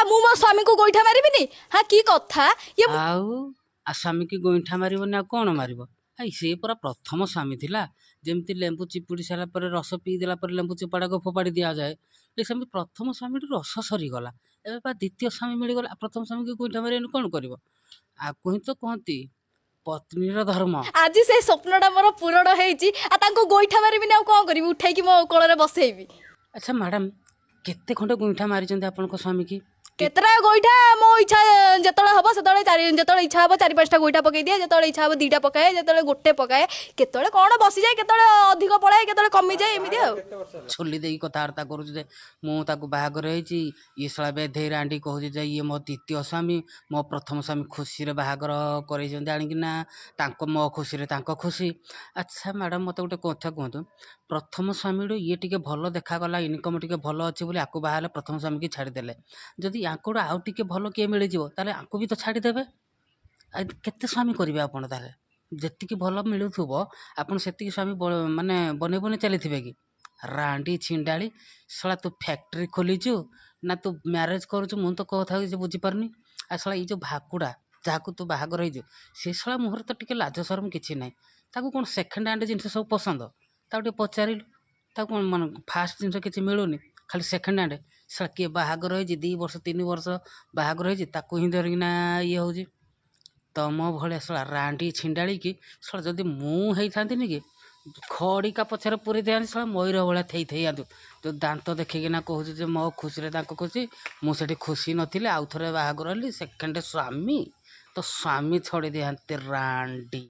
ମୁଁ ମୋ ସ୍ୱାମୀକୁ ଗୋଇଠା ମାରିବିନି? ହଁ କି କଥା ଇଏ ଆଉ ସ୍ୱାମୀ କି ଗୋଇଠା ମାରିବନି ଆଉ କ'ଣ ମାରିବ? ଆଇ ସେ ପରା ପ୍ରଥମ ସ୍ୱାମୀ ଥିଲା। ଯେମିତି ଲେମ୍ବୁ ଚିପୁଡ଼ି ସାରିଲା ପରେ ରସ ପିଇ ଦେଲା ପରେ ଲେମ୍ବୁ ଚିପାଡ଼ାକୁ ଫୋପାଡ଼ି ଦିଆଯାଏ, ଏ ସେମିତି ପ୍ରଥମ ସ୍ୱାମୀଠୁ ରସ ସରିଗଲା। ଏବେ ବା ଦ୍ୱିତୀୟ ସ୍ୱାମୀ ମିଳିଗଲା। ପ୍ରଥମ ସ୍ୱାମୀକି ଗୋଇଠା ମାରିବନି କ'ଣ କରିବ? ଆକୁ ହିଁ ତ କହନ୍ତି ପତ୍ନୀର ଧର୍ମ। ଆଜି ସେଇ ସ୍ୱପ୍ନଟା ମୋର ପୂରଣ ହେଇଛି। ଆଉ ତାଙ୍କୁ ଗୋଇଠା ମାରିବିନି ଆଉ କ'ଣ କରିବି? ଉଠେଇକି ମୋ କୋଳରେ ବସେଇବି। ଆଚ୍ଛା ମ୍ୟାଡ଼ାମ୍, କେତେ ଖଣ୍ଡେ ଗୋଇଠା ମାରିଛନ୍ତି ଆପଣଙ୍କ ସ୍ୱାମୀକି? କେତେଟା ଗୋଇଠା ମୋ ଇଚ୍ଛା, ଯେତେବେଳେ ହବ ସେତେବେଳେ ଯେତେବେଳେ ଇଚ୍ଛା ହବ 4-5ଟା ଗୋଇଠା ପକେଇ ଦିଏ, ଯେତେବେଳେ ଇଚ୍ଛା ହବ 2ଟା ପକାଏ, ଯେତେବେଳେ 1 ପକାଏ, କେତେବେଳେ କ'ଣ ବସିଯାଏ, କେତେବେଳେ ଅଧିକ ପଳାଏ, କେତେବେଳେ କମିଯାଏ, ଏମିତି ଆଉ। ଛୁଲି ଦେଇକି କଥାବାର୍ତ୍ତା କରୁଛୁ ଯେ ମୁଁ ତାକୁ ବାହାଘର ହେଇଛି, ଇଏ ଶଳା ବେଧେଇ ରାଣ୍ଡି କହୁଛି ଯେ ଇଏ ମୋ ଦ୍ୱିତୀୟ ସ୍ୱାମୀ, ମୋ ପ୍ରଥମ ସ୍ୱାମୀ ଖୁସିରେ ବାହାଘର କରେଇଛନ୍ତି ଆଣିକିନା, ମୋ ଖୁସିରେ ତାଙ୍କ ଖୁସି। ଆଚ୍ଛା ମ୍ୟାଡ଼ାମ୍, ମୋତେ ଗୋଟେ କଥା କୁହନ୍ତୁ, ପ୍ରଥମ ସ୍ୱାମୀରୁ ଇଏ ଟିକେ ଭଲ ଦେଖାଗଲା, ଇନକମ୍ ଟିକେ ଭଲ ଅଛି ବୋଲି ଆକୁ ବାହା ହେଲେ, ପ୍ରଥମ ସ୍ୱାମୀକି ଛାଡ଼ିଦେଲେ। ଯଦି ୟାଙ୍କଠୁ ଆଉ ଟିକେ ଭଲ କିଏ ମିଳିଯିବ ତାହେଲେ ଆଙ୍କୁ ବି ତ ଛାଡ଼ିଦେବେ। କେତେ ସ୍ୱାମୀ କରିବେ ଆପଣ? ତାହେଲେ ଯେତିକି ଭଲ ମିଳୁଥିବ ଆପଣ ସେତିକି ସ୍ୱାମୀ ମାନେ ବନେଇ ବନେଇ ଚାଲିଥିବେ କି? ରାଣ୍ଡି ଛିଣ୍ଡାଳି ଶଳା, ତୁ ଫ୍ୟାକ୍ଟ୍ରି ଖୋଲିଛୁ ନା ତୁ ମ୍ୟାରେଜ୍ କରୁଛୁ? ମୁଁ ତ କଥା କିଛି ବୁଝିପାରୁନି। ଆଉ ଶଳା, ଏଇ ଯେଉଁ ଭାକୁଡ଼ା ଯାହାକୁ ତୁ ବାହାଘର ହେଇଛୁ, ସେ ଶଳା ମୁହଁରେ ତ ଟିକେ ଲାଜ ସରମ କିଛି ନାହିଁ। ତାକୁ କ'ଣ ସେକେଣ୍ଡ ହ୍ୟାଣ୍ଡ ଜିନିଷ ସବୁ ପସନ୍ଦ? ତାକୁ ଟିକେ ପଚାରିଲୁ। ତାକୁ କ'ଣ ମାନେ ଫାଷ୍ଟ ଜିନିଷ କିଛି ମିଳୁନି, ଖାଲି ସେକେଣ୍ଡ ହ୍ୟାଣ୍ଡ? ଶଳା, କିଏ ବାହାଘର ହେଇଛି 2 ବର୍ଷ 3 ବର୍ଷ ବାହାଘର ହେଇଛି, ତାକୁ ହିଁ ଧରିକିନା ଇଏ ହେଉଛି। ତମ ଭଳିଆ ଶଳା ରାଣ୍ଡି ଛିଣ୍ଡାଳିକି ଶଳା ଯଦି ମୁଁ ହେଇଥାନ୍ତିନି କି ଖଡ଼ିକା ପଛରେ ପୁରେଇ ଦିଆନ୍ତି, ଶଳା ମୟୂର ଭଳିଆ ଥେଇ ଆନ୍ତୁ। ଯୋଉ ଦାନ୍ତ ଦେଖିକିନା କହୁଛୁ ଯେ ମୋ ଖୁସିରେ ତାଙ୍କ ଖୁସି, ମୁଁ ସେଠି ଖୁସି ନଥିଲି, ଆଉ ଥରେ ବାହାଘର ହେଲି, ସେକେଣ୍ଡ ସ୍ୱାମୀ, ତ ସ୍ୱାମୀ ଛଡ଼େଇ ଦିଅନ୍ତି ରାଣ୍ଡି।